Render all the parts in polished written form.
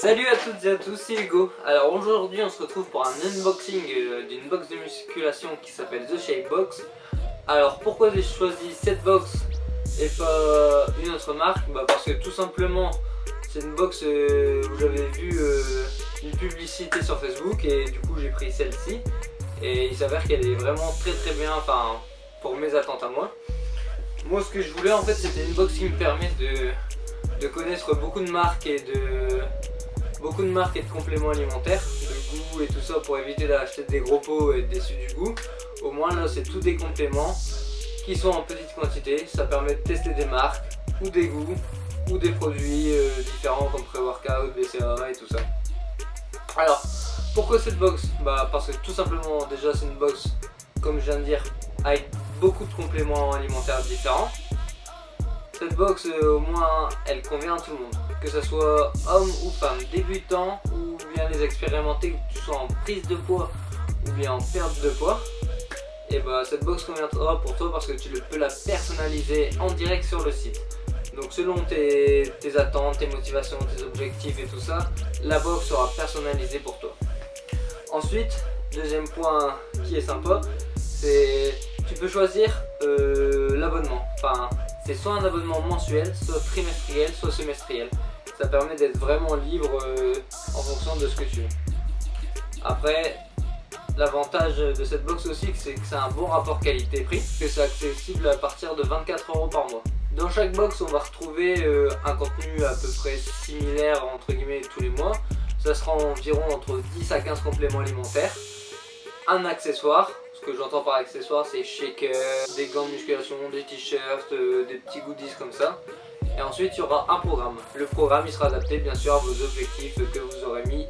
Salut à toutes et à tous, c'est Hugo. Alors aujourd'hui on se retrouve pour un unboxing d'une box de musculation qui s'appelle The Shape Box. Alors pourquoi j'ai choisi cette box et pas une autre marque? Parce que tout simplement c'est une box où j'avais vu une publicité sur Facebook et du coup j'ai pris celle-ci. Et il s'avère qu'elle est vraiment très bien, enfin pour mes attentes à moi. Moi ce que je voulais en fait c'était une box qui me permet de connaître beaucoup de marques et de compléments alimentaires, de goût et tout ça pour éviter d'acheter des gros pots et être déçu du goût. Au moins là c'est tous des compléments qui sont en petite quantité, ça permet de tester des marques ou des goûts ou des produits différents comme pré-workout, BCAA et tout ça. Alors pourquoi cette box? Parce que tout simplement déjà c'est une box comme je viens de dire avec beaucoup de compléments alimentaires différents. Cette box au moins elle convient à tout le monde, que ce soit homme ou femme, débutant ou bien les expérimentés, que tu sois en prise de poids ou bien en perte de poids. Et cette box conviendra pour toi parce que tu peux la personnaliser en direct sur le site. Donc selon tes attentes, tes motivations, tes objectifs et tout ça, la box sera personnalisée pour toi. Ensuite, deuxième point qui est sympa, c'est tu peux choisir l'abonnement. Enfin, c'est soit un abonnement mensuel, soit trimestriel, soit semestriel. Ça permet d'être vraiment libre en fonction de ce que tu veux. Après, l'avantage de cette box aussi, c'est que c'est un bon rapport qualité-prix, que c'est accessible à partir de 24 € par mois. Dans chaque box, on va retrouver un contenu à peu près similaire entre guillemets tous les mois. Ça sera environ entre 10 à 15 compléments alimentaires, un accessoire. Ce que j'entends par accessoires, c'est shakers, des gants de musculation, des t-shirts, des petits goodies comme ça. Et ensuite, il y aura un programme. Le programme, il sera adapté bien sûr à vos objectifs que vous aurez mis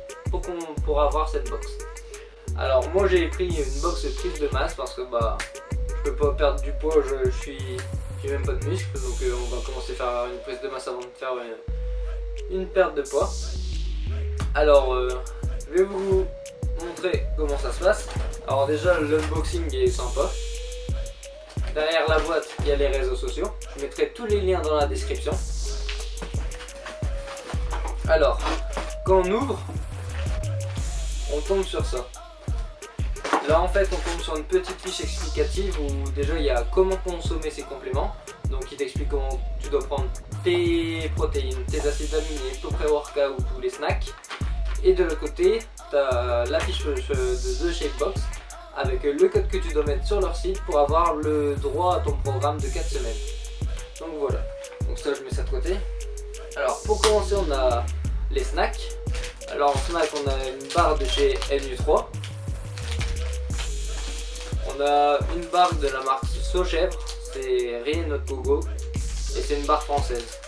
pour avoir cette box. Alors moi, j'ai pris une box prise de masse parce que je peux pas perdre du poids, j'ai même pas de muscles, donc on va commencer à faire une prise de masse avant de faire une perte de poids. Alors, je vais vous montrer comment ça se passe. Alors déjà l'unboxing est sympa. Derrière la boîte il y a les réseaux sociaux. Je mettrai tous les liens dans la description. Alors quand on ouvre, on tombe sur ça. Là en fait on tombe sur une petite fiche explicative où déjà il y a comment consommer ces compléments. Donc il t'explique comment tu dois prendre tes protéines, tes acides aminés, ton pré-workout ou les snacks. Et de l'autre côté, tu as la fiche de The Shape Box avec le code que tu dois mettre sur leur site pour avoir le droit à ton programme de 4 semaines. Donc voilà, donc ça je mets ça de côté. Alors pour commencer on a les snacks. Alors en snack on a une barre de chez NU3. On a une barre de la marque Sochèvre, c'est Rien Notre Gogo et c'est une barre française.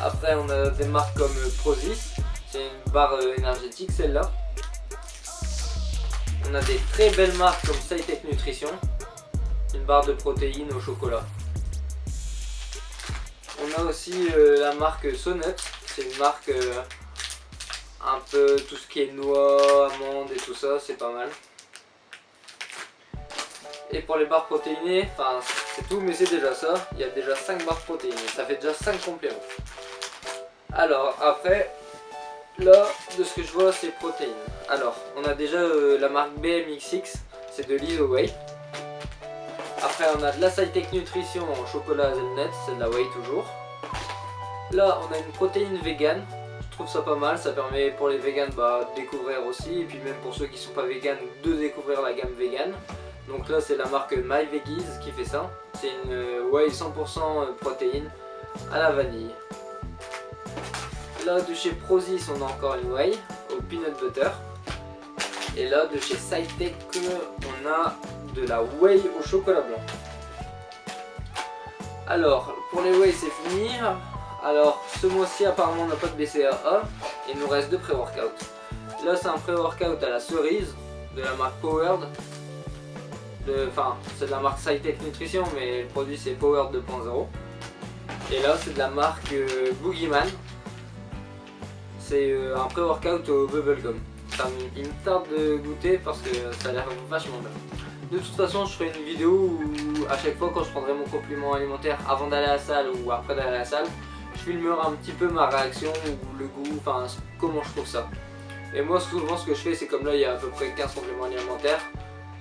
Après on a des marques comme Prozis, c'est une barre énergétique celle-là. On a des très belles marques comme SciTech Nutrition, une barre de protéines au chocolat. On a aussi la marque Sonut, c'est une marque un peu tout ce qui est noix, amandes et tout ça, c'est pas mal. Et pour les barres protéinées, enfin c'est tout mais c'est déjà ça, il y a déjà 5 barres protéinées, ça fait déjà 5 compléments. Alors après, là de ce que je vois c'est protéines. Alors on a déjà la marque BMX6, c'est de l'ISO-Whey. Après on a de la SciTech Nutrition en chocolat hazelnut, c'est de la whey toujours. Là on a une protéine vegan, je trouve ça pas mal, ça permet pour les vegans de découvrir aussi, et puis même pour ceux qui sont pas vegan de découvrir la gamme vegan. Donc là c'est la marque MyVeggies qui fait ça, c'est une whey 100% protéine à la vanille. Là de chez Prozis on a encore une whey au peanut butter. Et là de chez SciTech on a de la whey au chocolat blanc. Alors pour les whey c'est fini. Alors ce mois-ci apparemment on n'a pas de BCAA. Il nous reste 2 pré-workout. Là c'est un pré-workout à la cerise de la marque Powered. Enfin c'est de la marque SciTech Nutrition mais le produit c'est Powered 2.0. Et là c'est de la marque Boogeyman. C'est un pré-workout au bubblegum. Il me tarde de goûter parce que ça a l'air vachement bien. De toute façon je ferai une vidéo où à chaque fois quand je prendrai mon complément alimentaire avant d'aller à la salle ou après d'aller à la salle, je filmerai un petit peu ma réaction ou le goût, enfin comment je trouve ça. Et moi souvent ce que je fais, c'est comme là il y a à peu près 15 compléments alimentaires,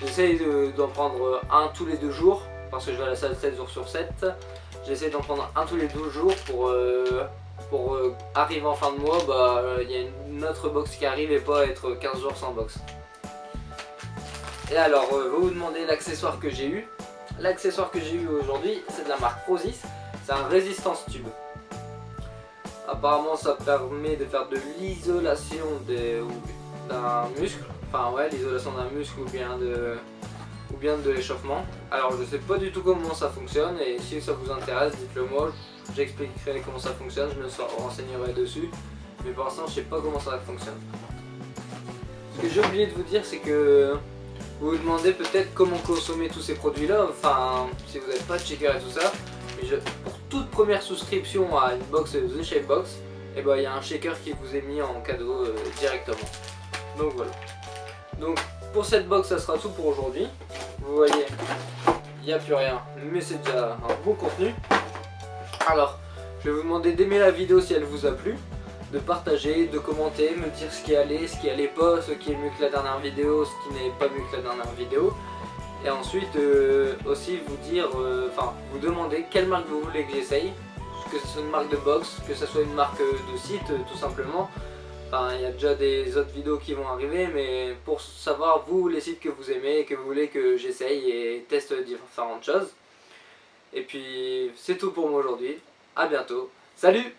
j'essaye d'en prendre un tous les 2 jours, parce que je vais à la salle 7 jours sur 7. J'essaie d'en prendre un tous les 12 jours pour arriver en fin de mois, il y a une autre box qui arrive et pas être 15 jours sans box. Et alors, vous vous demandez l'accessoire que j'ai eu. L'accessoire que j'ai eu aujourd'hui, c'est de la marque Prozis, c'est un résistance tube. Apparemment ça permet de faire de l'isolation d'un muscle, enfin ouais, l'isolation d'un muscle ou bien de l'échauffement. Alors je sais pas du tout comment ça fonctionne et si ça vous intéresse, dites-le moi, j'expliquerai comment ça fonctionne, je me renseignerai dessus. Mais pour l'instant je sais pas comment ça fonctionne. Ce que j'ai oublié de vous dire, c'est que vous vous demandez peut-être comment consommer tous ces produits là, enfin si vous n'êtes pas de shaker et tout ça. Mais pour toute première souscription à une box The Shape Box, et il y a un shaker qui vous est mis en cadeau directement. Donc voilà. Donc pour cette box ça sera tout pour aujourd'hui. Vous voyez, il n'y a plus rien, mais c'est déjà un bon contenu. Alors, je vais vous demander d'aimer la vidéo si elle vous a plu, de partager, de commenter, me dire ce qui allait pas, ce qui est mieux que la dernière vidéo, ce qui n'est pas mieux que la dernière vidéo. Et ensuite aussi vous dire, vous demander quelle marque vous voulez que j'essaye, que ce soit une marque de box, que ce soit une marque de site tout simplement. Enfin, il y a déjà des autres vidéos qui vont arriver, mais pour savoir vous les sites que vous aimez et que vous voulez que j'essaye et teste différentes choses. Et puis c'est tout pour moi aujourd'hui, à bientôt, salut!